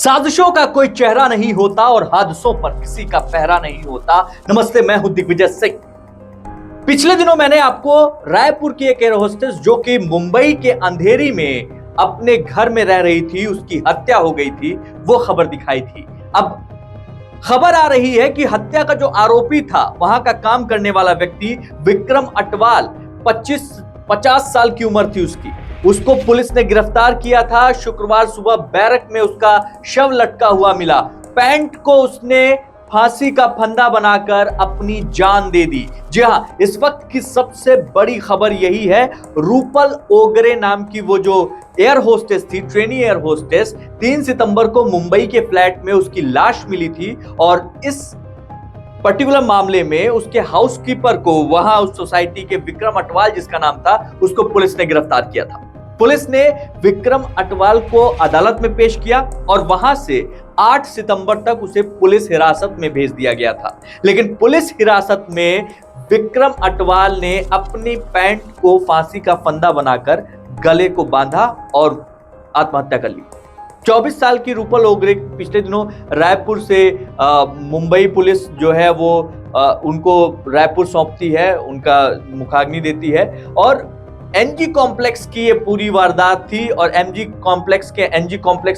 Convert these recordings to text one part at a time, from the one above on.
साजिशों का कोई चेहरा नहीं होता और हादसों पर किसी का पहरा नहीं होता। नमस्ते, मैं हूं दिग्विजय सिंह। पिछले दिनों मैंने आपको रायपुर की एक एयर होस्टेस जो कि मुंबई के अंधेरी में अपने घर में रह रही थी, उसकी हत्या हो गई थी, वो खबर दिखाई थी। अब खबर आ रही है कि हत्या का जो आरोपी था, वहां का काम करने वाला व्यक्ति विक्रम अटवाल, 50 साल की उम्र थी उसको पुलिस ने गिरफ्तार किया था। शुक्रवार सुबह बैरक में उसका शव लटका हुआ मिला। पैंट को उसने फांसी का फंदा बनाकर अपनी जान दे दी। जी हां, इस वक्त की सबसे बड़ी खबर यही है, रूपल ओगरे नाम की वो जो एयर होस्टेस थी, ट्रेनी एयर होस्टेस, 3 सितंबर को मुंबई के फ्लैट में उसकी लाश मिली थी और इस पर्टिकुलर मामले में उसके हाउसकीपर को, वहां उस सोसाइटी के विक्रम अटवाल जिसका नाम था, उसको पुलिस ने गिरफ्तार किया था। पुलिस ने विक्रम अटवाल को अदालत में पेश किया और वहां से 8 सितंबर तक उसे पुलिस हिरासत में भेज दिया गया था। लेकिन पुलिस हिरासत में विक्रम अटवाल ने अपनी पैंट को फांसी का फंदा बनाकर गले को बांधा और आत्महत्या कर ली। 24 साल की रूपल ओगरे पिछले दिनों रायपुर से मुंबई पुलिस जो है वो उनको रायपुर सौंपती है, उनका मुखाग्नि देती है और एनजी कॉम्प्लेक्स की ये पूरी वारदात थी और एनजी कॉम्प्लेक्स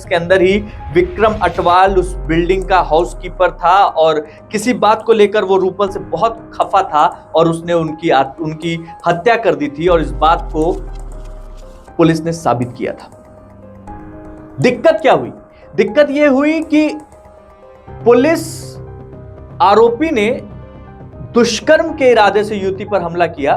के अंदर ही विक्रम अटवाल उस बिल्डिंग का हाउसकीपर था और किसी बात को लेकर वो रूपल से बहुत खफा था और उसने उनकी हत्या कर दी थी और इस बात को पुलिस ने साबित किया था। दिक्कत क्या हुई? दिक्कत यह हुई कि पुलिस आरोपी ने दुष्कर्म के इरादे से युवती पर हमला किया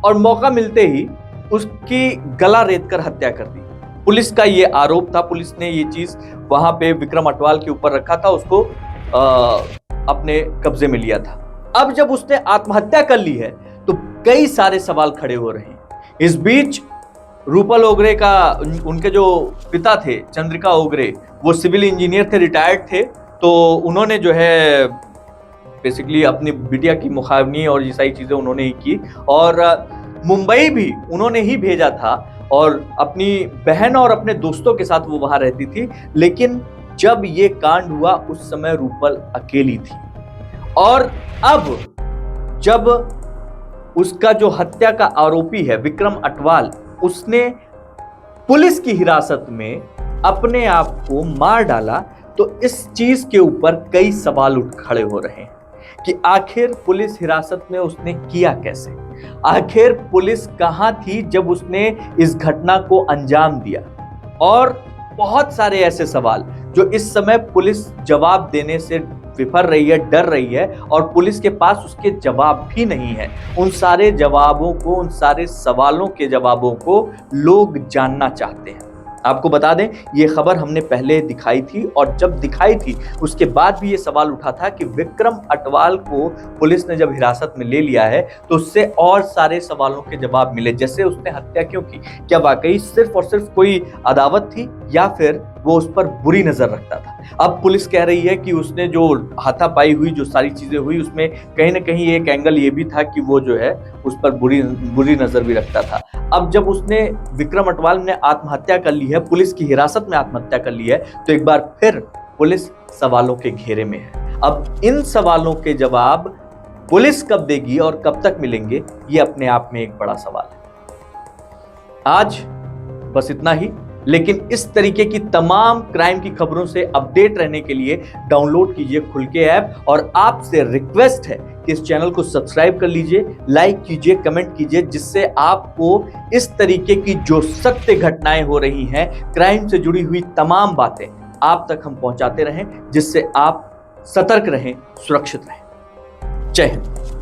और मौका मिलते ही उसकी गला रेतकर हत्या कर दी। पुलिस का यह आरोप था। पुलिस ने यह चीज वहां पे विक्रम अटवाल के ऊपर रखा था, उसको अपने कब्जे में लिया था। अब जब उसने आत्महत्या कर ली है तो कई सारे सवाल खड़े हो रहे हैं। इस बीच रूपल ओगरे का, उनके जो पिता थे चंद्रिका ओगरे, वो सिविल इंजीनियर थे, रिटायर्ड थे, तो उन्होंने जो है बेसिकली अपनी बिटिया की मुखाग्नि और ये सारी चीजें उन्होंने ही की और मुंबई भी उन्होंने ही भेजा था और अपनी बहन और अपने दोस्तों के साथ वो वहां रहती थी। लेकिन जब ये कांड हुआ उस समय रूपल अकेली थी और अब जब उसका जो हत्या का आरोपी है विक्रम अटवाल, उसने पुलिस की हिरासत में अपने आप को मार डाला, तो इस चीज के ऊपर कई सवाल खड़े हो रहे हैं कि आखिर पुलिस हिरासत में उसने किया कैसे, आखिर पुलिस कहां थी जब उसने इस घटना को अंजाम दिया, और बहुत सारे ऐसे सवाल जो इस समय पुलिस जवाब देने से विफर रही है, डर रही है और पुलिस के पास उसके जवाब भी नहीं है। उन सारे जवाबों को, उन सारे सवालों के जवाबों को लोग जानना चाहते हैं। आपको बता दें, ये खबर हमने पहले दिखाई थी और जब दिखाई थी उसके बाद भी ये सवाल उठा था कि विक्रम अटवाल को पुलिस ने जब हिरासत में ले लिया है तो उससे और सारे सवालों के जवाब मिले, जैसे उसने हत्या क्यों की, क्या वाकई सिर्फ और सिर्फ कोई अदावत थी या फिर वो उस पर बुरी नजर रखता था। अब पुलिस कह रही है कि उसने जो हाथापाई हुई, जो सारी चीजें हुई, उसमें कहीं ना कहीं एक एंगल ये भी था कि वो जो है उस पर बुरी नजर भी रखता था। अब जब उसने, विक्रम अटवाल ने आत्महत्या कर ली है, पुलिस की हिरासत में आत्महत्या कर ली है, तो एक बार फिर पुलिस सवालों के घेरे में है। अब इन सवालों के जवाब पुलिस कब देगी और कब तक मिलेंगे, ये अपने आप में एक बड़ा सवाल है। आज बस इतना ही, लेकिन इस तरीके की तमाम क्राइम की खबरों से अपडेट रहने के लिए डाउनलोड कीजिए खुल के ऐप और आपसे रिक्वेस्ट है कि इस चैनल को सब्सक्राइब कर लीजिए, लाइक कीजिए, कमेंट कीजिए, जिससे आपको इस तरीके की जो सत्य घटनाएं हो रही हैं, क्राइम से जुड़ी हुई तमाम बातें आप तक हम पहुंचाते रहें, जिससे आप सतर्क रहें, सुरक्षित रहें। जय हिंद।